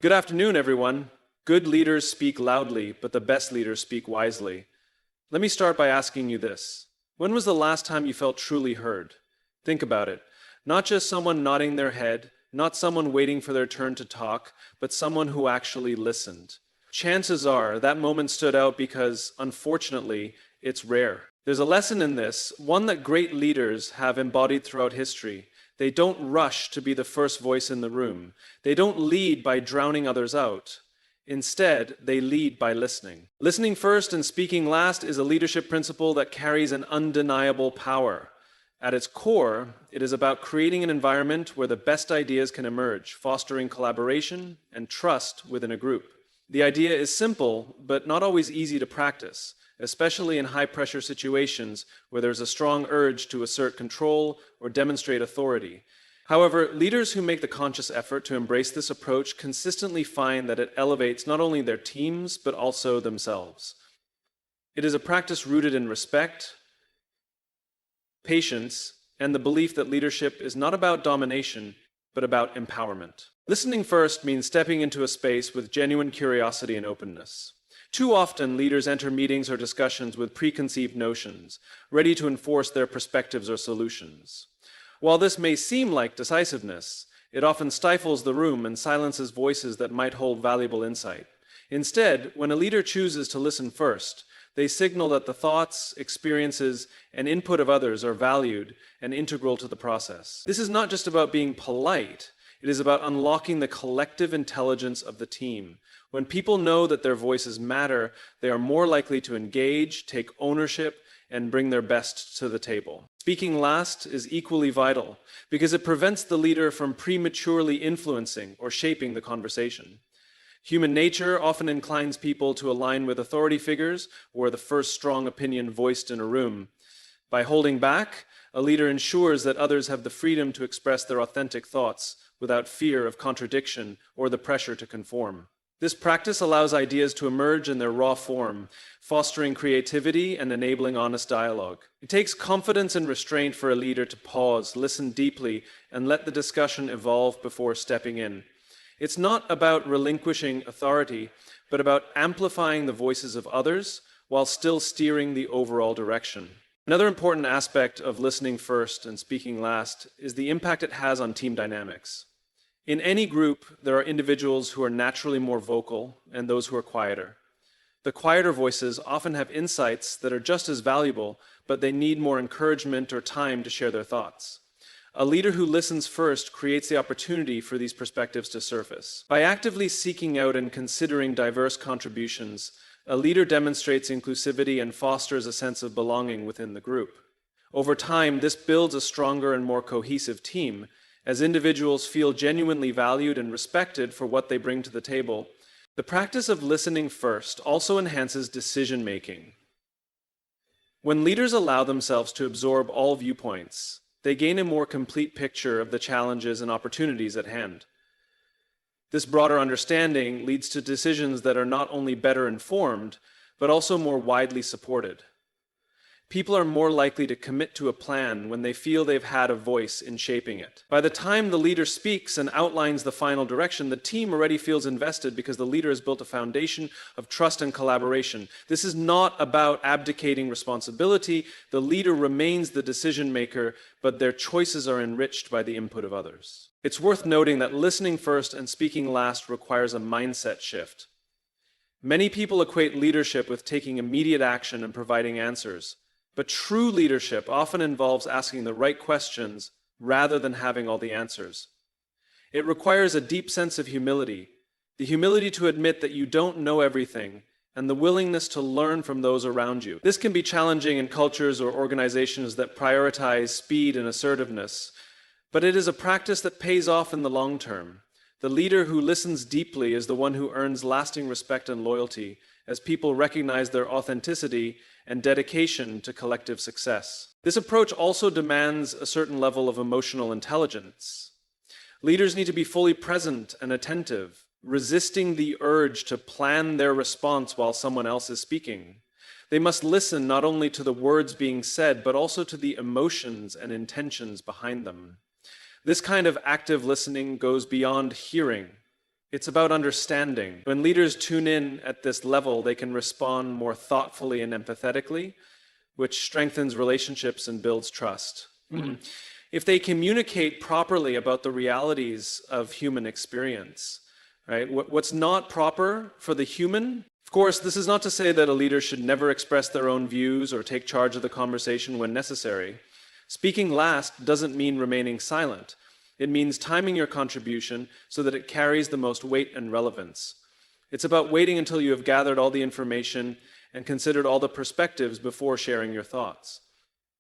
Good afternoon, everyone. Good leaders speak loudly, but the best leaders speak wisely. Let me start by asking you this. When was the last time you felt truly heard? Think about it. Not just someone nodding their head, not someone waiting for their turn to talk, but someone who actually listened. Chances are that moment stood out because, unfortunately, it's rare. There's a lesson in this, one that great leaders have embodied throughout history. They don't rush to be the first voice in the room. They don't lead by drowning others out. Instead, they lead by listening. Listening first and speaking last is a leadership principle that carries an undeniable power. At its core, it is about creating an environment where the best ideas can emerge, fostering collaboration and trust within a group. The idea is simple, but not always easy to practice, especially in high-pressure situations where there's a strong urge to assert control or demonstrate authority. However, leaders who make the conscious effort to embrace this approach consistently find that it elevates not only their teams, but also themselves. It is a practice rooted in respect, patience, and the belief that leadership is not about domination, but about empowerment. Listening first means stepping into a space with genuine curiosity and openness. Too often, leaders enter meetings or discussions with preconceived notions, ready to enforce their perspectives or solutions. While this may seem like decisiveness, it often stifles the room and silences voices that might hold valuable insight. Instead, when a leader chooses to listen first, they signal that the thoughts, experiences, and input of others are valued and integral to the process. This is not just about being polite, it is about unlocking the collective intelligence of the team. When people know that their voices matter, they are more likely to engage, take ownership, and bring their best to the table. Speaking last is equally vital because it prevents the leader from prematurely influencing or shaping the conversation. Human nature often inclines people to align with authority figures or the first strong opinion voiced in a room. By holding back, a leader ensures that others have the freedom to express their authentic thoughts without fear of contradiction or the pressure to conform. This practice allows ideas to emerge in their raw form, fostering creativity and enabling honest dialogue. It takes confidence and restraint for a leader to pause, listen deeply, and let the discussion evolve before stepping in. It's not about relinquishing authority, but about amplifying the voices of others while still steering the overall direction. Another important aspect of listening first and speaking last is the impact it has on team dynamics. In any group, there are individuals who are naturally more vocal and those who are quieter. The quieter voices often have insights that are just as valuable, but they need more encouragement or time to share their thoughts. A leader who listens first creates the opportunity for these perspectives to surface. By actively seeking out and considering diverse contributions, a leader demonstrates inclusivity and fosters a sense of belonging within the group. Over time, this builds a stronger and more cohesive team, as individuals feel genuinely valued and respected for what they bring to the table. The practice of listening first also enhances decision-making. When leaders allow themselves to absorb all viewpoints, they gain a more complete picture of the challenges and opportunities at hand. This broader understanding leads to decisions that are not only better informed, but also more widely supported. People are more likely to commit to a plan when they feel they've had a voice in shaping it. By the time the leader speaks and outlines the final direction, the team already feels invested because the leader has built a foundation of trust and collaboration. This is not about abdicating responsibility. The leader remains the decision maker, but their choices are enriched by the input of others. It's worth noting that listening first and speaking last requires a mindset shift. Many people equate leadership with taking immediate action and providing answers. But true leadership often involves asking the right questions rather than having all the answers. It requires a deep sense of humility, the humility to admit that you don't know everything, and the willingness to learn from those around you. This can be challenging in cultures or organizations that prioritize speed and assertiveness, but it is a practice that pays off in the long term. The leader who listens deeply is the one who earns lasting respect and loyalty, as people recognize their authenticity and dedication to collective success. This approach also demands a certain level of emotional intelligence. Leaders need to be fully present and attentive, resisting the urge to plan their response while someone else is speaking. They must listen not only to the words being said, but also to the emotions and intentions behind them. This kind of active listening goes beyond hearing. It's about understanding. When leaders tune in at this level, they can respond more thoughtfully and empathetically, which strengthens relationships and builds trust. If they communicate properly about the realities of human experience, right? What's not proper for the human. Of course, this is not to say that a leader should never express their own views or take charge of the conversation when necessary. Speaking last doesn't mean remaining silent. It means timing your contribution so that it carries the most weight and relevance. It's about waiting until you have gathered all the information and considered all the perspectives before sharing your thoughts.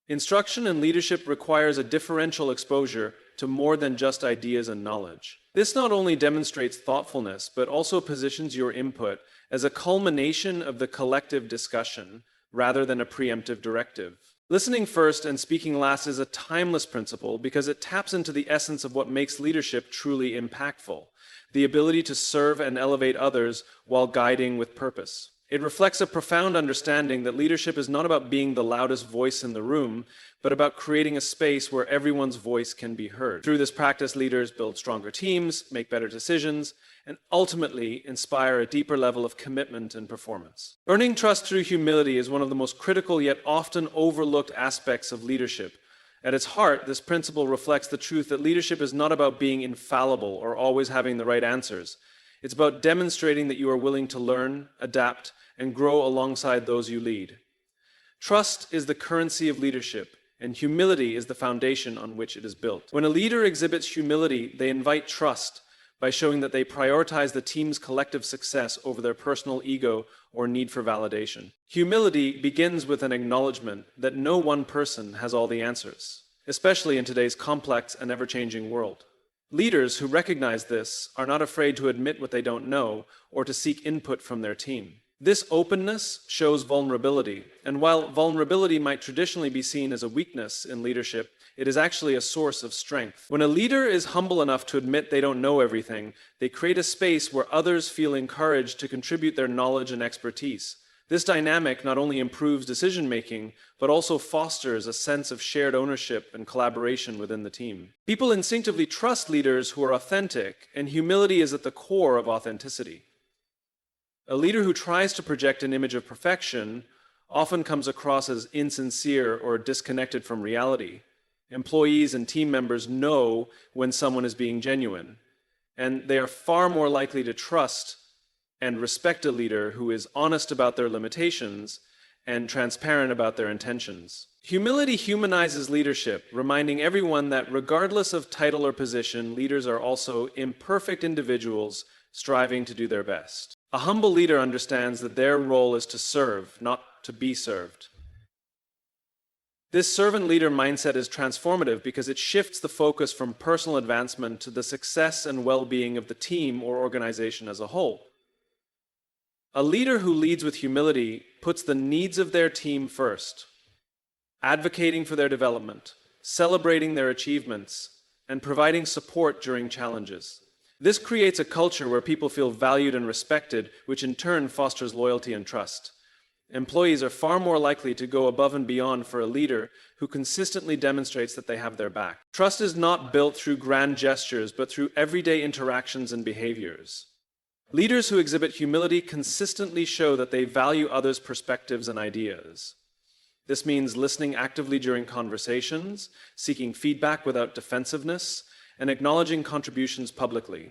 Instruction and leadership requires a differential exposure to more than just ideas and knowledge. This not only demonstrates thoughtfulness, but also positions your input as a culmination of the collective discussion rather than a preemptive directive. Listening first and speaking last is a timeless principle because it taps into the essence of what makes leadership truly impactful, the ability to serve and elevate others while guiding with purpose. It reflects a profound understanding that leadership is not about being the loudest voice in the room, but about creating a space where everyone's voice can be heard. Through this practice, leaders build stronger teams, make better decisions, and ultimately inspire a deeper level of commitment and performance. Earning trust through humility is one of the most critical yet often overlooked aspects of leadership. At its heart, this principle reflects the truth that leadership is not about being infallible or always having the right answers. It's about demonstrating that you are willing to learn, adapt, and grow alongside those you lead. Trust is the currency of leadership, and humility is the foundation on which it is built. When a leader exhibits humility, they invite trust by showing that they prioritize the team's collective success over their personal ego or need for validation. Humility begins with an acknowledgement that no one person has all the answers, especially in today's complex and ever-changing world. Leaders who recognize this are not afraid to admit what they don't know or to seek input from their team. This openness shows vulnerability, and while vulnerability might traditionally be seen as a weakness in leadership, it is actually a source of strength. When a leader is humble enough to admit they don't know everything, they create a space where others feel encouraged to contribute their knowledge and expertise. This dynamic not only improves decision-making, but also fosters a sense of shared ownership and collaboration within the team. People instinctively trust leaders who are authentic, and humility is at the core of authenticity. A leader who tries to project an image of perfection often comes across as insincere or disconnected from reality. Employees and team members know when someone is being genuine, and they are far more likely to trust and respect a leader who is honest about their limitations and transparent about their intentions. Humility humanizes leadership, reminding everyone that regardless of title or position, leaders are also imperfect individuals striving to do their best. A humble leader understands that their role is to serve, not to be served. This servant leader mindset is transformative because it shifts the focus from personal advancement to the success and well-being of the team or organization as a whole. A leader who leads with humility puts the needs of their team first, advocating for their development, celebrating their achievements, and providing support during challenges. This creates a culture where people feel valued and respected, which in turn fosters loyalty and trust. Employees are far more likely to go above and beyond for a leader who consistently demonstrates that they have their back. Trust is not built through grand gestures, but through everyday interactions and behaviors. Leaders who exhibit humility consistently show that they value others' perspectives and ideas. This means listening actively during conversations, seeking feedback without defensiveness, and acknowledging contributions publicly.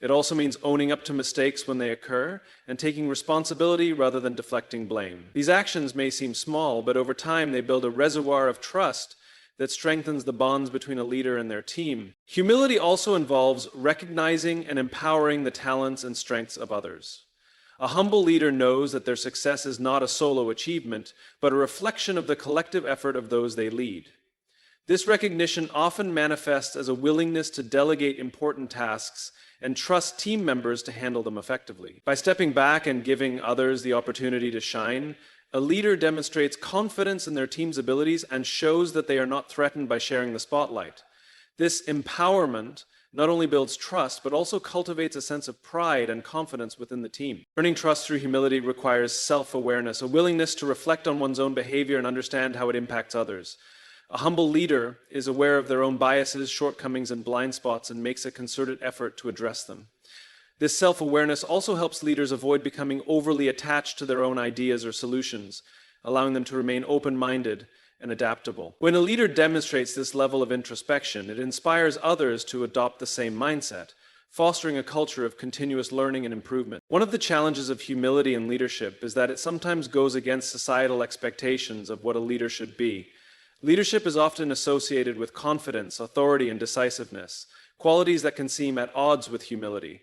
It also means owning up to mistakes when they occur and taking responsibility rather than deflecting blame. These actions may seem small, but over time they build a reservoir of trust that strengthens the bonds between a leader and their team. Humility also involves recognizing and empowering the talents and strengths of others. A humble leader knows that their success is not a solo achievement, but a reflection of the collective effort of those they lead. This recognition often manifests as a willingness to delegate important tasks and trust team members to handle them effectively. By stepping back and giving others the opportunity to shine, a leader demonstrates confidence in their team's abilities and shows that they are not threatened by sharing the spotlight. This empowerment not only builds trust, but also cultivates a sense of pride and confidence within the team. Earning trust through humility requires self-awareness, a willingness to reflect on one's own behavior and understand how it impacts others. A humble leader is aware of their own biases, shortcomings, and blind spots and makes a concerted effort to address them. This self-awareness also helps leaders avoid becoming overly attached to their own ideas or solutions, allowing them to remain open-minded and adaptable. When a leader demonstrates this level of introspection, it inspires others to adopt the same mindset, fostering a culture of continuous learning and improvement. One of the challenges of humility in leadership is that it sometimes goes against societal expectations of what a leader should be. Leadership is often associated with confidence, authority, and decisiveness, qualities that can seem at odds with humility.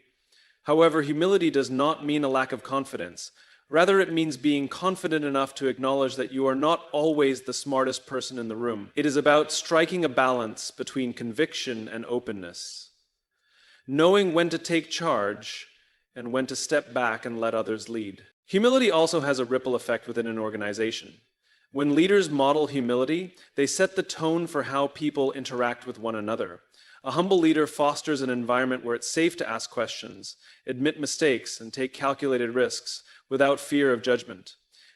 However, humility does not mean a lack of confidence. Rather, it means being confident enough to acknowledge that you are not always the smartest person in the room. It is about striking a balance between conviction and openness, knowing when to take charge and when to step back and let others lead. Humility also has a ripple effect within an organization. When leaders model humility, they set the tone for how people interact with one another. A humble leader fosters an environment where it's safe to ask questions, admit mistakes, and take calculated risks without fear of judgment.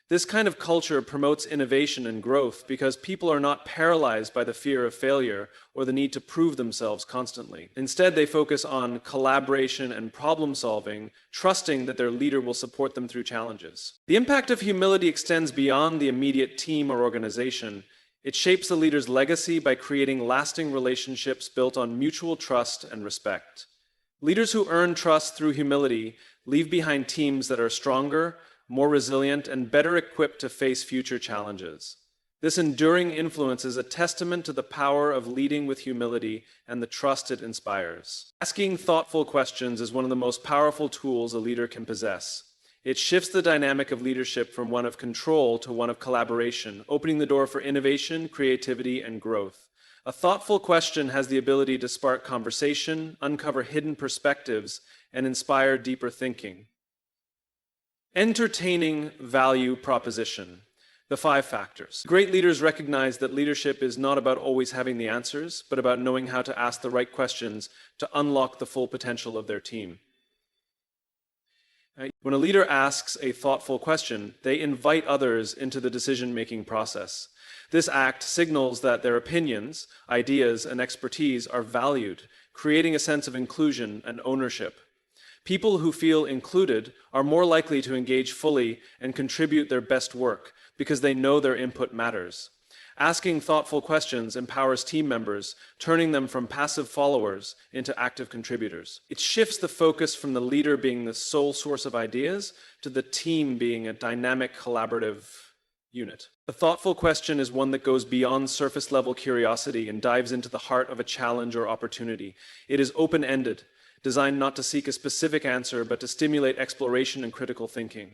This kind of culture promotes innovation and growth because people are not paralyzed by the fear of failure or the need to prove themselves constantly. Instead, they focus on collaboration and problem solving, trusting that their leader will support them through challenges. The impact of humility extends beyond the immediate team or organization. It shapes the leader's legacy by creating lasting relationships built on mutual trust and respect. Leaders who earn trust through humility leave behind teams that are stronger, more resilient, and better equipped to face future challenges. This enduring influence is a testament to the power of leading with humility and the trust it inspires. Asking thoughtful questions is one of the most powerful tools a leader can possess. It shifts the dynamic of leadership from one of control to one of collaboration, opening the door for innovation, creativity, and growth. A thoughtful question has the ability to spark conversation, uncover hidden perspectives, and inspire deeper thinking. Entertaining value proposition. The 5 factors. Great leaders recognize that leadership is not about always having the answers, but about knowing how to ask the right questions to unlock the full potential of their team. When a leader asks a thoughtful question, they invite others into the decision-making process. This act signals that their opinions, ideas, and expertise are valued, creating a sense of inclusion and ownership. People who feel included are more likely to engage fully and contribute their best work because they know their input matters. Asking thoughtful questions empowers team members, turning them from passive followers into active contributors. It shifts the focus from the leader being the sole source of ideas to the team being a dynamic, collaborative unit. A thoughtful question is one that goes beyond surface-level curiosity and dives into the heart of a challenge or opportunity. It is open-ended, designed not to seek a specific answer, but to stimulate exploration and critical thinking.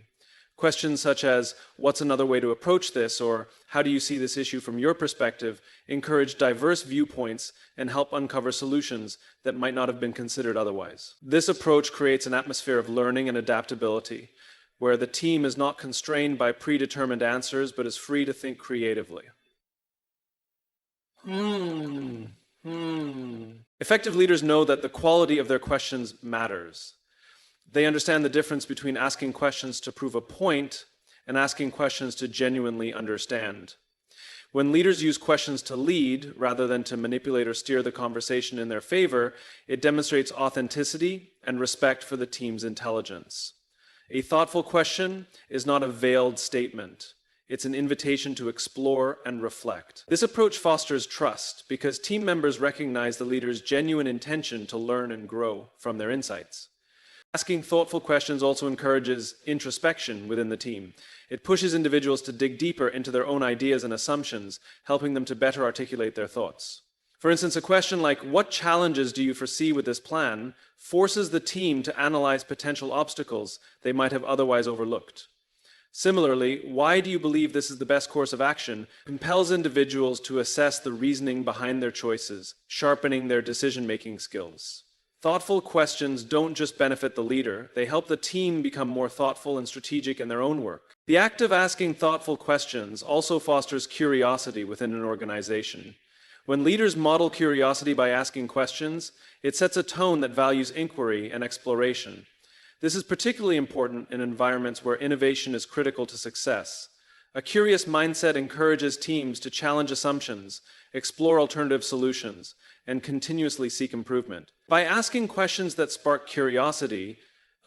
Questions such as, what's another way to approach this, or how do you see this issue from your perspective, encourage diverse viewpoints and help uncover solutions that might not have been considered otherwise. This approach creates an atmosphere of learning and adaptability, where the team is not constrained by predetermined answers, but is free to think creatively. Effective leaders know that the quality of their questions matters. They understand the difference between asking questions to prove a point and asking questions to genuinely understand. When leaders use questions to lead rather than to manipulate or steer the conversation in their favor, it demonstrates authenticity and respect for the team's intelligence. A thoughtful question is not a veiled statement. It's an invitation to explore and reflect. This approach fosters trust because team members recognize the leader's genuine intention to learn and grow from their insights. Asking thoughtful questions also encourages introspection within the team. It pushes individuals to dig deeper into their own ideas and assumptions, helping them to better articulate their thoughts. For instance, a question like, what challenges do you foresee with this plan, forces the team to analyze potential obstacles they might have otherwise overlooked. Similarly, why do you believe this is the best course of action, compels individuals to assess the reasoning behind their choices, sharpening their decision-making skills. Thoughtful questions don't just benefit the leader, they help the team become more thoughtful and strategic in their own work. The act of asking thoughtful questions also fosters curiosity within an organization. When leaders model curiosity by asking questions, it sets a tone that values inquiry and exploration. This is particularly important in environments where innovation is critical to success. A curious mindset encourages teams to challenge assumptions, explore alternative solutions, and continuously seek improvement. By asking questions that spark curiosity,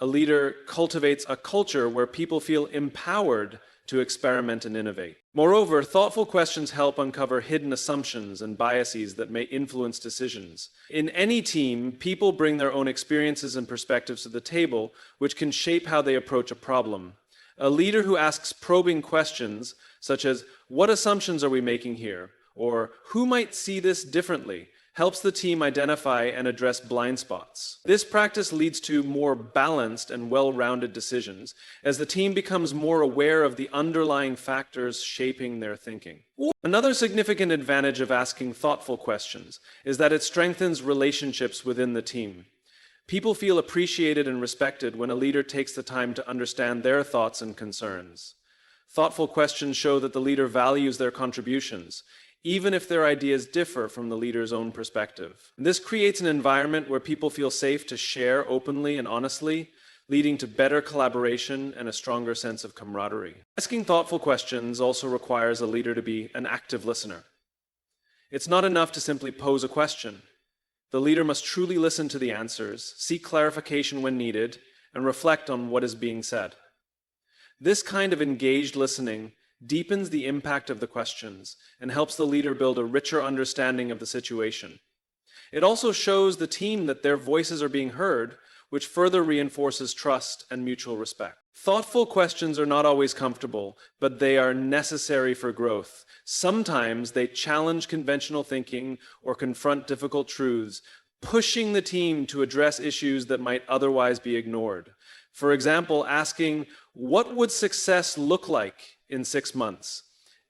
A leader cultivates a culture where people feel empowered to experiment and innovate. Moreover, thoughtful questions help uncover hidden assumptions and biases that may influence decisions. In any team, people bring their own experiences and perspectives to the table, which can shape how they approach a problem. A leader who asks probing questions, such as, "What assumptions are we making here?" or "Who might see this differently?" helps the team identify and address blind spots. This practice leads to more balanced and well-rounded decisions as the team becomes more aware of the underlying factors shaping their thinking. Another significant advantage of asking thoughtful questions is that it strengthens relationships within the team. People feel appreciated and respected when a leader takes the time to understand their thoughts and concerns. Thoughtful questions show that the leader values their contributions, even if their ideas differ from the leader's own perspective. This creates an environment where people feel safe to share openly and honestly, leading to better collaboration and a stronger sense of camaraderie. Asking thoughtful questions also requires a leader to be an active listener. It's not enough to simply pose a question. The leader must truly listen to the answers, seek clarification when needed, and reflect on what is being said. This kind of engaged listening deepens the impact of the questions and helps the leader build a richer understanding of the situation. It also shows the team that their voices are being heard, which further reinforces trust and mutual respect. Thoughtful questions are not always comfortable, but they are necessary for growth. Sometimes they challenge conventional thinking or confront difficult truths, pushing the team to address issues that might otherwise be ignored. For example, asking, "What would success look like in 6 months?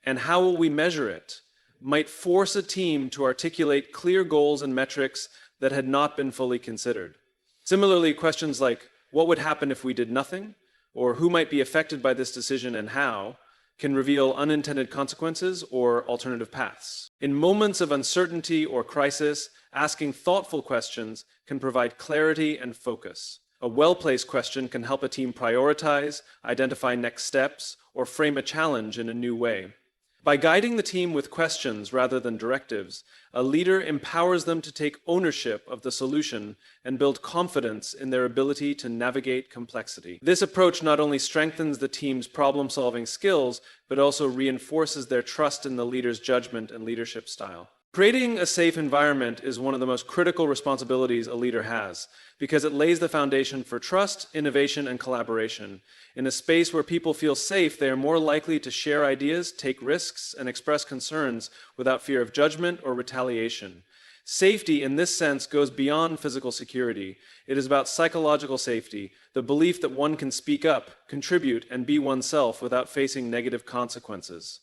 And how will we measure it?" might force a team to articulate clear goals and metrics that had not been fully considered. Similarly, questions like, "What would happen if we did nothing?" or "Who might be affected by this decision and how?" can reveal unintended consequences or alternative paths. In moments of uncertainty or crisis, asking thoughtful questions can provide clarity and focus. A well-placed question can help a team prioritize, identify next steps, or frame a challenge in a new way. By guiding the team with questions rather than directives, a leader empowers them to take ownership of the solution and build confidence in their ability to navigate complexity. This approach not only strengthens the team's problem-solving skills, but also reinforces their trust in the leader's judgment and leadership style. Creating a safe environment is one of the most critical responsibilities a leader has, because it lays the foundation for trust, innovation, and collaboration. In a space where people feel safe, they are more likely to share ideas, take risks, and express concerns without fear of judgment or retaliation. Safety, in this sense, goes beyond physical security. It is about psychological safety, the belief that one can speak up, contribute, and be oneself without facing negative consequences.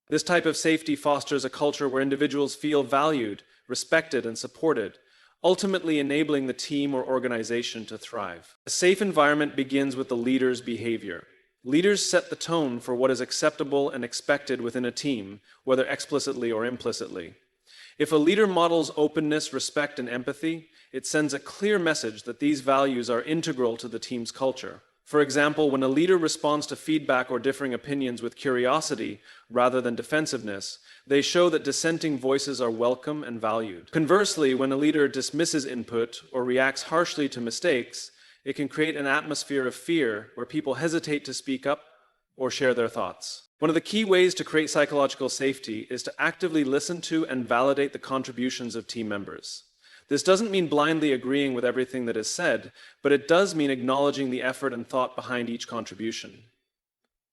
This type of safety fosters a culture where individuals feel valued, respected, and supported, ultimately enabling the team or organization to thrive. A safe environment begins with the leader's behavior. Leaders set the tone for what is acceptable and expected within a team, whether explicitly or implicitly. If a leader models openness, respect, and empathy, it sends a clear message that these values are integral to the team's culture. For example, when a leader responds to feedback or differing opinions with curiosity rather than defensiveness, they show that dissenting voices are welcome and valued. Conversely, when a leader dismisses input or reacts harshly to mistakes, it can create an atmosphere of fear where people hesitate to speak up or share their thoughts. One of the key ways to create psychological safety is to actively listen to and validate the contributions of team members. This doesn't mean blindly agreeing with everything that is said, but it does mean acknowledging the effort and thought behind each contribution.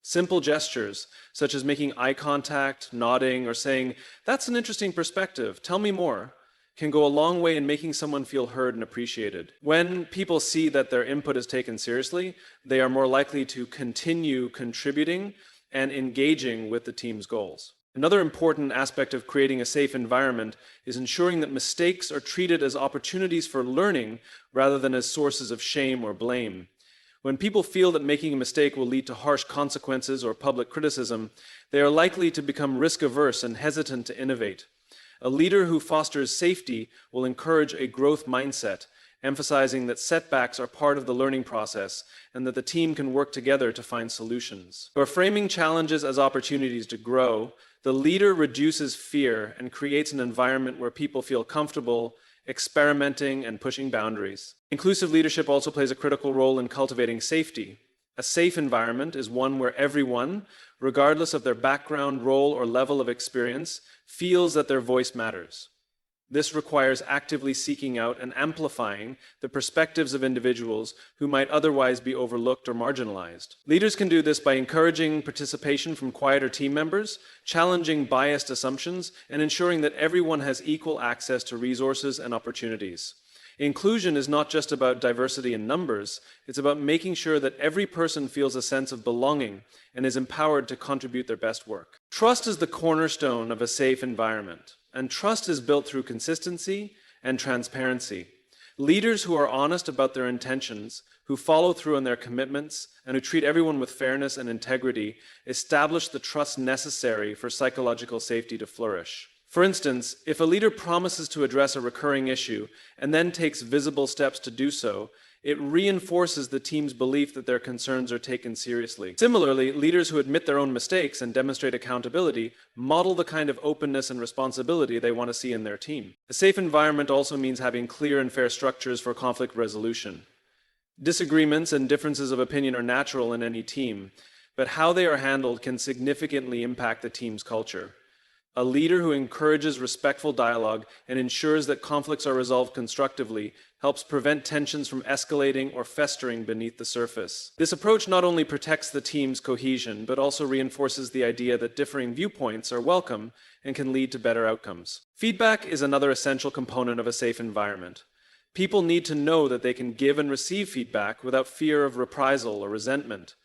Simple gestures, such as making eye contact, nodding, or saying, "That's an interesting perspective, tell me more," can go a long way in making someone feel heard and appreciated. When people see that their input is taken seriously, they are more likely to continue contributing and engaging with the team's goals. Another important aspect of creating a safe environment is ensuring that mistakes are treated as opportunities for learning rather than as sources of shame or blame. When people feel that making a mistake will lead to harsh consequences or public criticism, they are likely to become risk-averse and hesitant to innovate. A leader who fosters safety will encourage a growth mindset, emphasizing that setbacks are part of the learning process and that the team can work together to find solutions. By framing challenges as opportunities to grow, the leader reduces fear and creates an environment where people feel comfortable experimenting, and pushing boundaries. Inclusive leadership also plays a critical role in cultivating safety. A safe environment is one where everyone, regardless of their background, role, or level of experience, feels that their voice matters. This requires actively seeking out and amplifying the perspectives of individuals who might otherwise be overlooked or marginalized. Leaders can do this by encouraging participation from quieter team members, challenging biased assumptions, and ensuring that everyone has equal access to resources and opportunities. Inclusion is not just about diversity in numbers, it's about making sure that every person feels a sense of belonging and is empowered to contribute their best work. Trust is the cornerstone of a safe environment, and trust is built through consistency and transparency. Leaders who are honest about their intentions, who follow through on their commitments, and who treat everyone with fairness and integrity establish the trust necessary for psychological safety to flourish. For instance, if a leader promises to address a recurring issue and then takes visible steps to do so, it reinforces the team's belief that their concerns are taken seriously. Similarly, leaders who admit their own mistakes and demonstrate accountability model the kind of openness and responsibility they want to see in their team. A safe environment also means having clear and fair structures for conflict resolution. Disagreements and differences of opinion are natural in any team, but how they are handled can significantly impact the team's culture. A leader who encourages respectful dialogue and ensures that conflicts are resolved constructively helps prevent tensions from escalating or festering beneath the surface. This approach not only protects the team's cohesion, but also reinforces the idea that differing viewpoints are welcome and can lead to better outcomes. Feedback is another essential component of a safe environment. People need to know that they can give and receive feedback without fear of reprisal or resentment.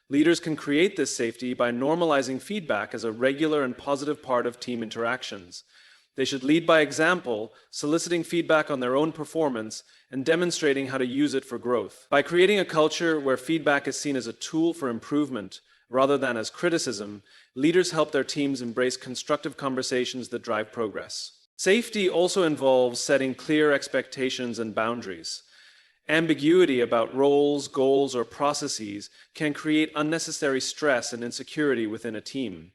Leaders can create this safety by normalizing feedback as a regular and positive part of team interactions. They should lead by example, soliciting feedback on their own performance and demonstrating how to use it for growth. By creating a culture where feedback is seen as a tool for improvement rather than as criticism, leaders help their teams embrace constructive conversations that drive progress. Safety also involves setting clear expectations and boundaries. Ambiguity about roles, goals, or processes can create unnecessary stress and insecurity within a team.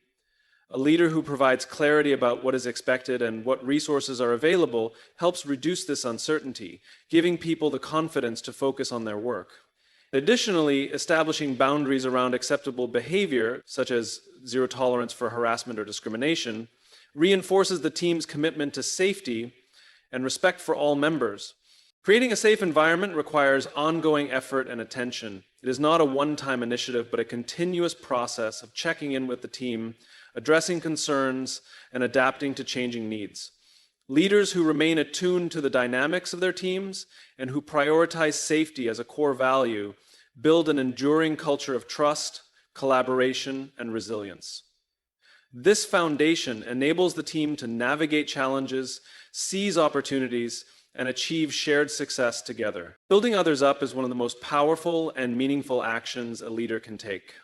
A leader who provides clarity about what is expected and what resources are available helps reduce this uncertainty, giving people the confidence to focus on their work. Additionally, establishing boundaries around acceptable behavior, such as zero tolerance for harassment or discrimination, reinforces the team's commitment to safety and respect for all members. Creating a safe environment requires ongoing effort and attention. It is not a one-time initiative, but a continuous process of checking in with the team, addressing concerns, and adapting to changing needs. Leaders who remain attuned to the dynamics of their teams and who prioritize safety as a core value build an enduring culture of trust, collaboration, and resilience. This foundation enables the team to navigate challenges, seize opportunities, and achieve shared success together. Building others up is one of the most powerful and meaningful actions a leader can take.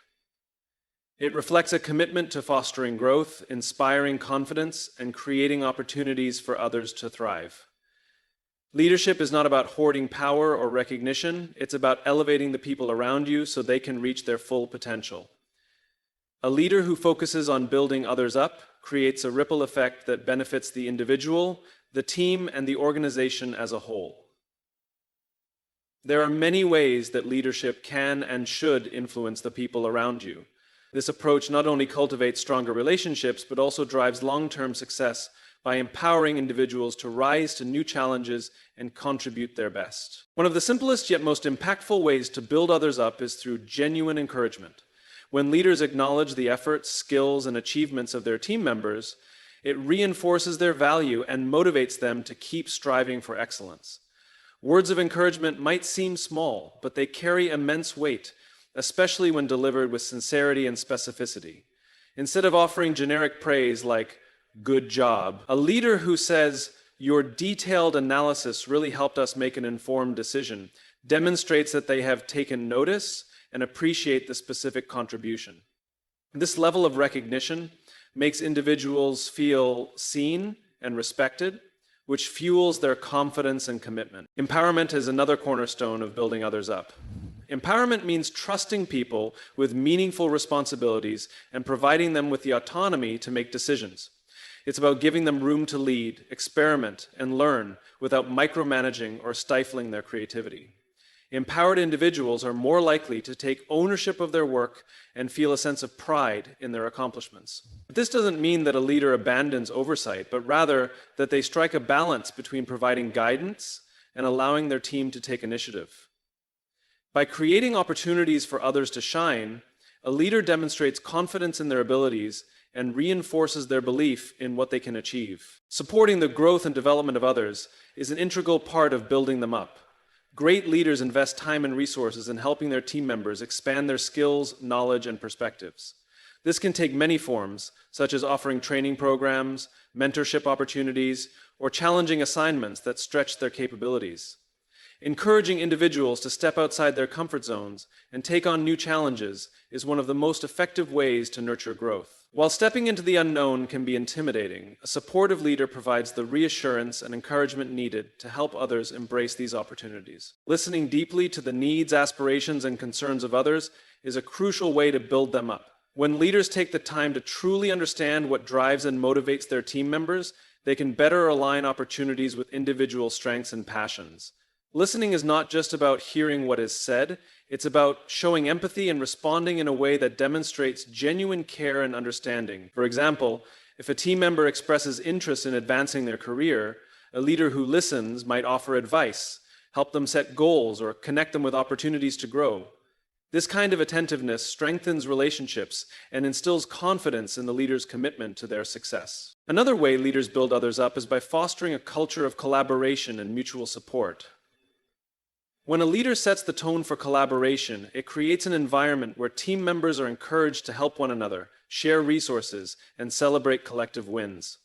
It reflects a commitment to fostering growth, inspiring confidence, and creating opportunities for others to thrive. Leadership is not about hoarding power or recognition, it's about elevating the people around you so they can reach their full potential. A leader who focuses on building others up creates a ripple effect that benefits the individual, the team, and the organization as a whole. There are many ways that leadership can and should influence the people around you. This approach not only cultivates stronger relationships, but also drives long-term success by empowering individuals to rise to new challenges and contribute their best. One of the simplest yet most impactful ways to build others up is through genuine encouragement. When leaders acknowledge the efforts, skills, and achievements of their team members, it reinforces their value and motivates them to keep striving for excellence. Words of encouragement might seem small, but they carry immense weight, especially when delivered with sincerity and specificity. Instead of offering generic praise like, "Good job," a leader who says, "Your detailed analysis really helped us make an informed decision," demonstrates that they have taken notice and appreciate the specific contribution. This level of recognition makes individuals feel seen and respected, which fuels their confidence and commitment. Empowerment is another cornerstone of building others up. Empowerment means trusting people with meaningful responsibilities and providing them with the autonomy to make decisions. It's about giving them room to lead, experiment, and learn without micromanaging or stifling their creativity. Empowered individuals are more likely to take ownership of their work and feel a sense of pride in their accomplishments. But this doesn't mean that a leader abandons oversight, but rather that they strike a balance between providing guidance and allowing their team to take initiative. By creating opportunities for others to shine, a leader demonstrates confidence in their abilities and reinforces their belief in what they can achieve. Supporting the growth and development of others is an integral part of building them up. Great leaders invest time and resources in helping their team members expand their skills, knowledge, and perspectives. This can take many forms, such as offering training programs, mentorship opportunities, or challenging assignments that stretch their capabilities. Encouraging individuals to step outside their comfort zones and take on new challenges is one of the most effective ways to nurture growth. While stepping into the unknown can be intimidating, a supportive leader provides the reassurance and encouragement needed to help others embrace these opportunities. Listening deeply to the needs, aspirations, and concerns of others is a crucial way to build them up. When leaders take the time to truly understand what drives and motivates their team members, they can better align opportunities with individual strengths and passions. Listening is not just about hearing what is said, it's about showing empathy and responding in a way that demonstrates genuine care and understanding. For example, if a team member expresses interest in advancing their career, a leader who listens might offer advice, help them set goals, or connect them with opportunities to grow. This kind of attentiveness strengthens relationships and instills confidence in the leader's commitment to their success. Another way leaders build others up is by fostering a culture of collaboration and mutual support. When a leader sets the tone for collaboration, it creates an environment where team members are encouraged to help one another, share resources, and celebrate collective wins.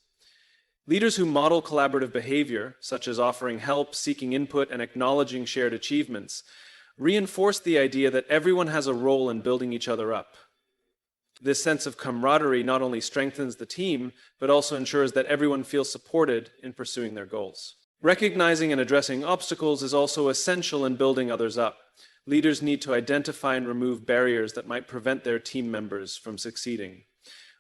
Leaders who model collaborative behavior, such as offering help, seeking input, and acknowledging shared achievements, reinforce the idea that everyone has a role in building each other up. This sense of camaraderie not only strengthens the team, but also ensures that everyone feels supported in pursuing their goals. Recognizing and addressing obstacles is also essential in building others up. Leaders need to identify and remove barriers that might prevent their team members from succeeding.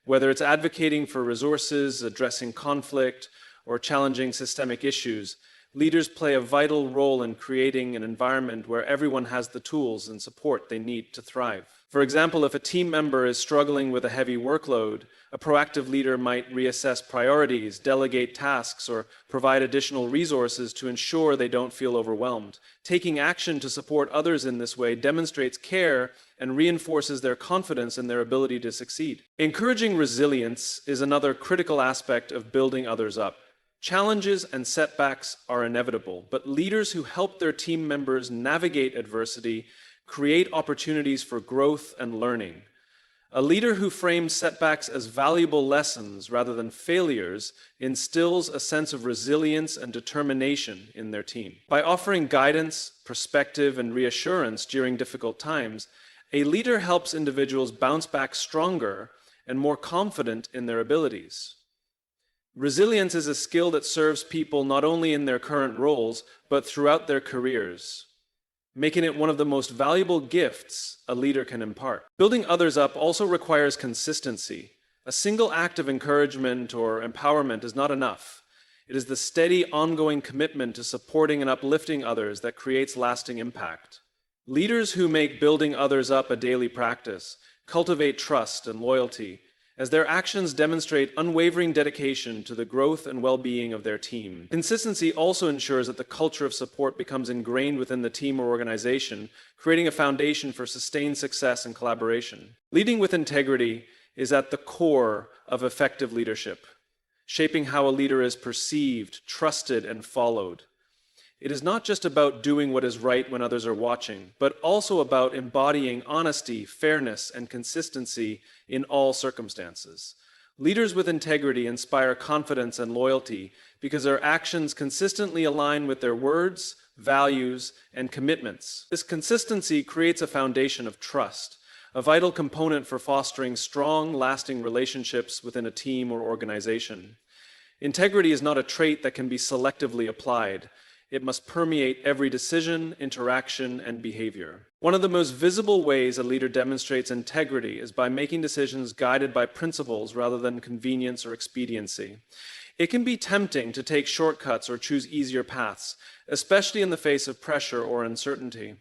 Whether it's advocating for resources, addressing conflict, or challenging systemic issues, leaders play a vital role in creating an environment where everyone has the tools and support they need to thrive. For example, if a team member is struggling with a heavy workload, a proactive leader might reassess priorities, delegate tasks, or provide additional resources to ensure they don't feel overwhelmed. Taking action to support others in this way demonstrates care and reinforces their confidence in their ability to succeed. Encouraging resilience is another critical aspect of building others up. Challenges and setbacks are inevitable, but leaders who help their team members navigate adversity create opportunities for growth and learning. A leader who frames setbacks as valuable lessons rather than failures instills a sense of resilience and determination in their team. By offering guidance, perspective, and reassurance during difficult times, a leader helps individuals bounce back stronger and more confident in their abilities. Resilience is a skill that serves people not only in their current roles, but throughout their careers, making it one of the most valuable gifts a leader can impart. Building others up also requires consistency. A single act of encouragement or empowerment is not enough. It is the steady, ongoing commitment to supporting and uplifting others that creates lasting impact. Leaders who make building others up a daily practice cultivate trust and loyalty, as their actions demonstrate unwavering dedication to the growth and well-being of their team. Consistency also ensures that the culture of support becomes ingrained within the team or organization, creating a foundation for sustained success and collaboration. Leading with integrity is at the core of effective leadership, shaping how a leader is perceived, trusted, and followed. It is not just about doing what is right when others are watching, but also about embodying honesty, fairness, and consistency in all circumstances. Leaders with integrity inspire confidence and loyalty because their actions consistently align with their words, values, and commitments. This consistency creates a foundation of trust, a vital component for fostering strong, lasting relationships within a team or organization. Integrity is not a trait that can be selectively applied. It must permeate every decision, interaction, and behavior. One of the most visible ways a leader demonstrates integrity is by making decisions guided by principles rather than convenience or expediency. It can be tempting to take shortcuts or choose easier paths, especially in the face of pressure or uncertainty.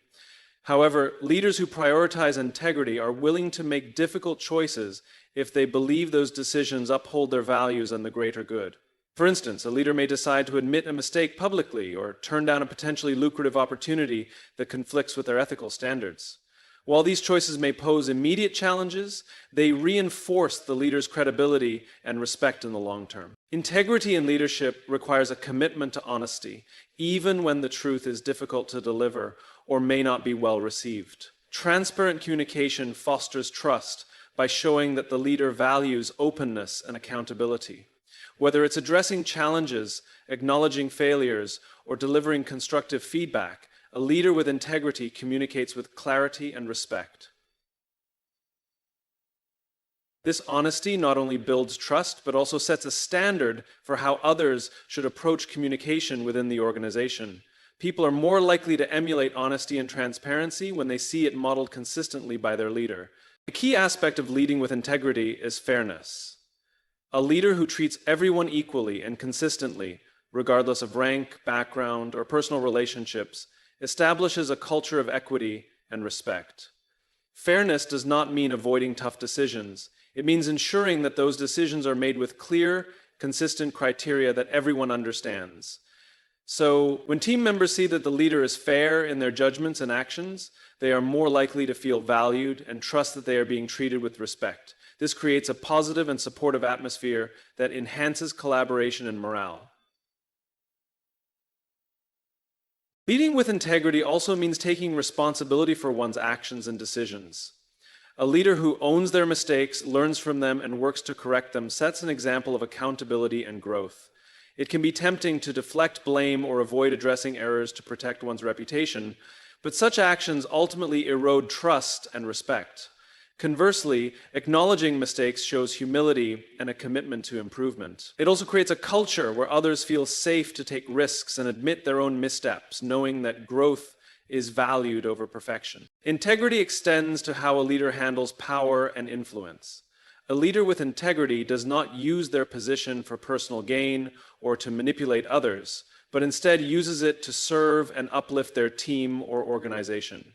However, leaders who prioritize integrity are willing to make difficult choices if they believe those decisions uphold their values and the greater good. For instance, a leader may decide to admit a mistake publicly or turn down a potentially lucrative opportunity that conflicts with their ethical standards. While these choices may pose immediate challenges, they reinforce the leader's credibility and respect in the long term. Integrity in leadership requires a commitment to honesty, even when the truth is difficult to deliver or may not be well received. Transparent communication fosters trust by showing that the leader values openness and accountability. Whether it's addressing challenges, acknowledging failures, or delivering constructive feedback, a leader with integrity communicates with clarity and respect. This honesty not only builds trust, but also sets a standard for how others should approach communication within the organization. People are more likely to emulate honesty and transparency when they see it modeled consistently by their leader. A key aspect of leading with integrity is fairness. A leader who treats everyone equally and consistently, regardless of rank, background, or personal relationships, establishes a culture of equity and respect. Fairness does not mean avoiding tough decisions. It means ensuring that those decisions are made with clear, consistent criteria that everyone understands. So, when team members see that the leader is fair in their judgments and actions, they are more likely to feel valued and trust that they are being treated with respect. This creates a positive and supportive atmosphere that enhances collaboration and morale. Leading with integrity also means taking responsibility for one's actions and decisions. A leader who owns their mistakes, learns from them, and works to correct them sets an example of accountability and growth. It can be tempting to deflect blame or avoid addressing errors to protect one's reputation, but such actions ultimately erode trust and respect. Conversely, acknowledging mistakes shows humility and a commitment to improvement. It also creates a culture where others feel safe to take risks and admit their own missteps, knowing that growth is valued over perfection. Integrity extends to how a leader handles power and influence. A leader with integrity does not use their position for personal gain or to manipulate others, but instead uses it to serve and uplift their team or organization.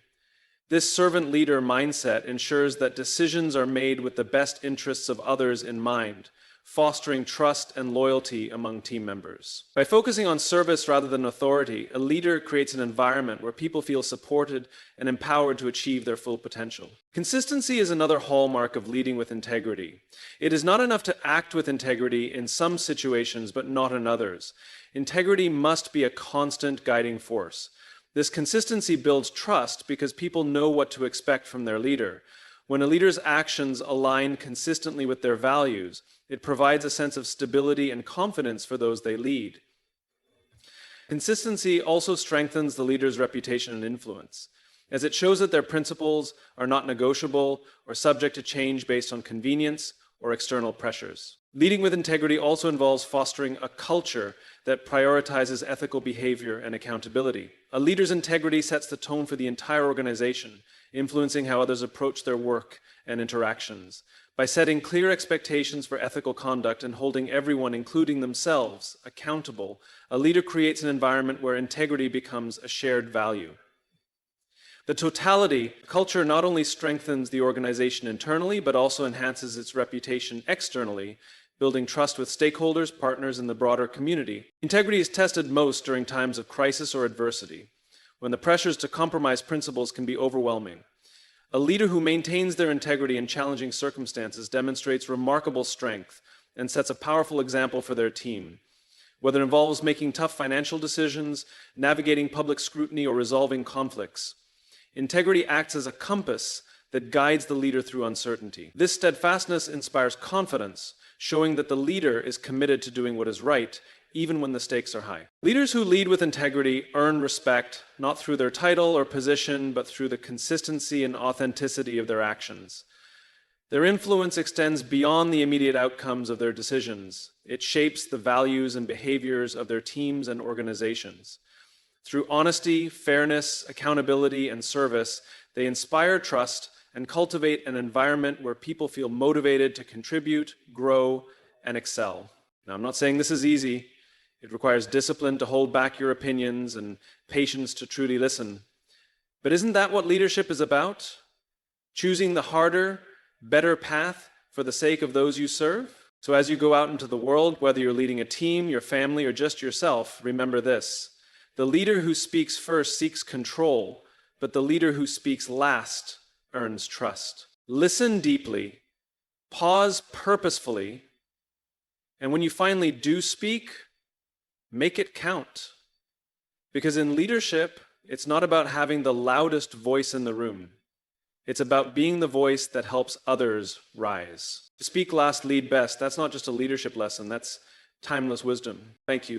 This servant leader mindset ensures that decisions are made with the best interests of others in mind, fostering trust and loyalty among team members. By focusing on service rather than authority, a leader creates an environment where people feel supported and empowered to achieve their full potential. Consistency is another hallmark of leading with integrity. It is not enough to act with integrity in some situations, but not in others. Integrity must be a constant guiding force. This consistency builds trust because people know what to expect from their leader. When a leader's actions align consistently with their values, it provides a sense of stability and confidence for those they lead. Consistency also strengthens the leader's reputation and influence, as it shows that their principles are not negotiable or subject to change based on convenience or external pressures. Leading with integrity also involves fostering a culture that prioritizes ethical behavior and accountability. A leader's integrity sets the tone for the entire organization, influencing how others approach their work and interactions. By setting clear expectations for ethical conduct and holding everyone, including themselves, accountable, a leader creates an environment where integrity becomes a shared value. The totality culture not only strengthens the organization internally, but also enhances its reputation externally, building trust with stakeholders, partners, and the broader community. Integrity is tested most during times of crisis or adversity, when the pressures to compromise principles can be overwhelming. A leader who maintains their integrity in challenging circumstances demonstrates remarkable strength and sets a powerful example for their team. Whether it involves making tough financial decisions, navigating public scrutiny, or resolving conflicts, integrity acts as a compass that guides the leader through uncertainty. This steadfastness inspires confidence, showing that the leader is committed to doing what is right, even when the stakes are high. Leaders who lead with integrity earn respect, not through their title or position, but through the consistency and authenticity of their actions. Their influence extends beyond the immediate outcomes of their decisions. It shapes the values and behaviors of their teams and organizations. Through honesty, fairness, accountability, and service, they inspire trust and cultivate an environment where people feel motivated to contribute, grow, and excel. Now, I'm not saying this is easy. It requires discipline to hold back your opinions and patience to truly listen. But isn't that what leadership is about? Choosing the harder, better path for the sake of those you serve? So as you go out into the world, whether you're leading a team, your family, or just yourself, remember this. The leader who speaks first seeks control, but the leader who speaks last earns trust. Listen deeply, pause purposefully, and when you finally do speak, make it count. Because in leadership, it's not about having the loudest voice in the room. It's about being the voice that helps others rise. Speak last, lead best. That's not just a leadership lesson, that's timeless wisdom. Thank you.